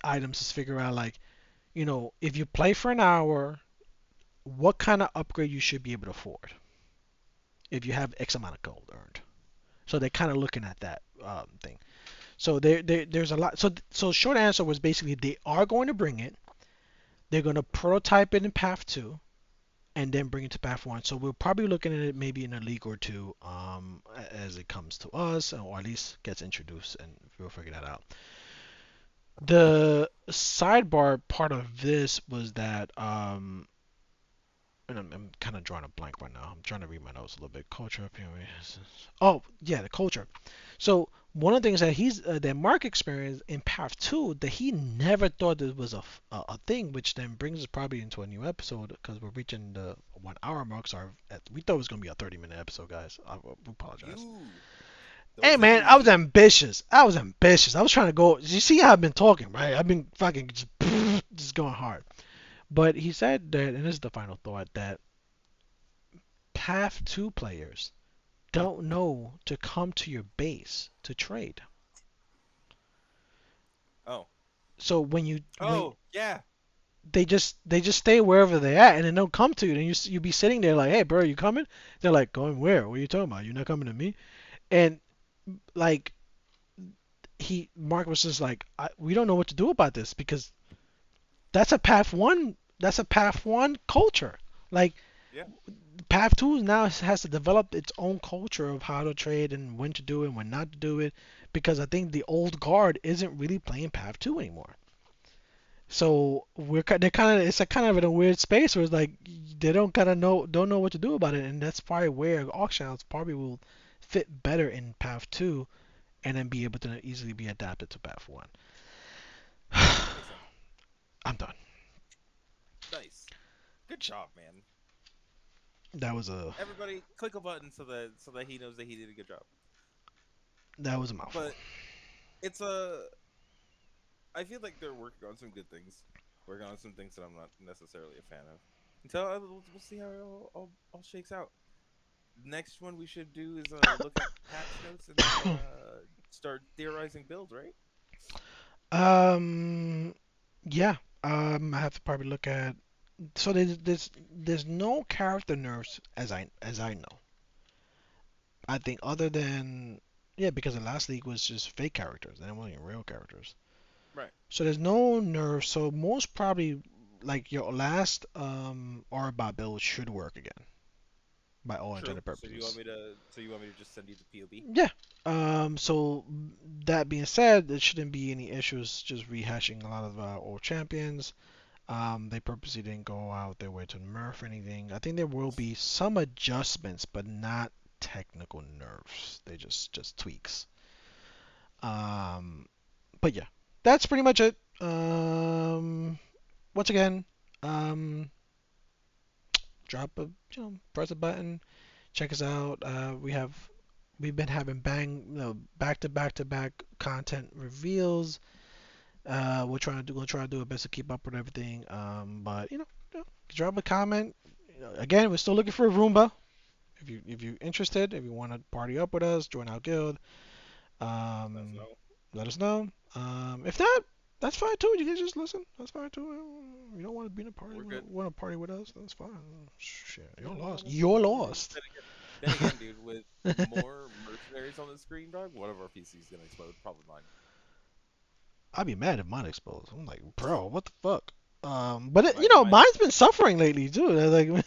items to figure out like if you play for an hour, what kind of upgrade you should be able to afford if you have X amount of gold earned. So they're kind of looking at that thing. So there's a lot. So short answer was basically they are going to bring it. They're going to prototype it in Path 2 and then bring it to Path 1. So we're probably looking at it maybe in a league or two as it comes to us or at least gets introduced and we'll figure that out. The sidebar part of this was that and I'm kind of drawing a blank right now. I'm trying to read my notes a little bit. Culture appearance. Oh yeah, the culture. So one of the things that that Mark experienced in Path 2 that he never thought this was a thing, which then brings us probably into a new episode because we're reaching the 1 hour mark. So we thought it was gonna be a 30-minute episode, guys. We apologize. You Hey don't think it man, was I was you. ambitious. I was ambitious. I was trying to go. You see how I've been talking, right? I've been fucking just going hard. But he said that, and this is the final thought, that Path 2 players don't know to come to your base to trade. Oh, So when oh yeah. they just stay wherever they're at and then don't come to you and you be sitting there like, hey bro, you coming? They're like, going where? What are you talking about? You're not coming to me? And like he Mark was just like, we don't know what to do about this because that's a path one culture. Like Yeah. path two now has to develop its own culture of how to trade and when to do it and when not to do it because I think the old guard isn't really playing path two anymore. So they're kind of it's a kind of in a weird space where it's like they don't know what to do about it, and that's probably where auction house probably will fit better in path two, and then be able to easily be adapted to path one. Makes sense. I'm done. Nice. Good job, man. That was a Everybody, click a button so that he knows that he did a good job. that was a mouthful. But it's a. I feel like they're working on some good things. Working on some things that I'm not necessarily a fan of. Until we'll see how it all shakes out. Next one we should do is look at patch notes and then start theorizing builds, right? um, yeah. I have to probably look at. So there's no character nerfs as I know. I think other than yeah, because the last league was just fake characters and it wasn't even real characters. Right. So there's no nerfs. So most probably like your last RBOT build should work again by all True. intended So you want purposes. me to? So you want me to just send you the POB? Yeah. So that being said, there shouldn't be any issues just rehashing a lot of old champions. They purposely didn't go out their way to nerf anything. I think there will be some adjustments, but not technical nerfs. They just tweaks. Um, but yeah, that's pretty much it. Once again, um, drop a press a button, check us out. We've been having back to back to back content reveals. We'll try to do our best to keep up with everything. But drop a comment. Again, we're still looking for a Roomba. If you're interested, if you want to party up with us, join our guild. Let us Um, know. let us know. If not, that's fine too. You can just listen. That's fine too. You don't want to be in a party, We're good. want to party with us? That's fine. Shit, you're Yeah, no, lost. honestly, You're I mean, lost. then again, dude, with more mercenaries on the screen, dog, one of our PCs gonna explode. Probably mine. I'd be mad if mine explodes. I'm like, bro, what the fuck? But Mine. mine's been suffering lately too. Like,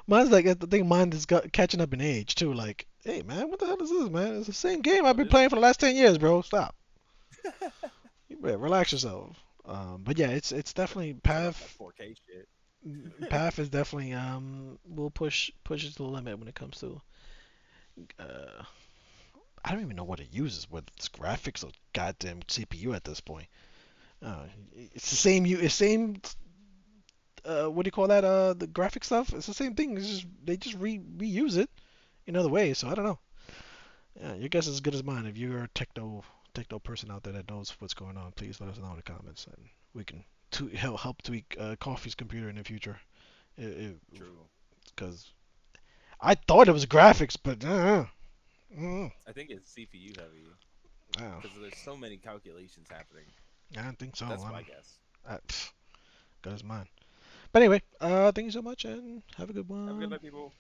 mine's like, I think mine is catching up in age too. Like, hey man, what the hell is this, man? It's the same game I've What been is playing for the last 10 years, bro. Stop. it? You better relax yourself. But yeah, it's definitely Turn off that Path. 4K shit. Path is definitely will push it to the limit when it comes to uh I don't even know what it uses, whether it's graphics or goddamn CPU at this point. It's the same what do you call that? The graphic stuff. It's the same thing. It's just they just reuse it in other ways. So I don't know. Yeah, your guess is as good as mine. If you're a techno person out there that knows what's going on, please let us know in the comments, and we can help tweak Coffee's computer in the future. True. Because I thought it was graphics, but I think it's CPU heavy uh, because there's so many calculations happening. I don't think so. That's my guess. Good as mine. But anyway, thank you so much, and have a good Have a good one. night, people.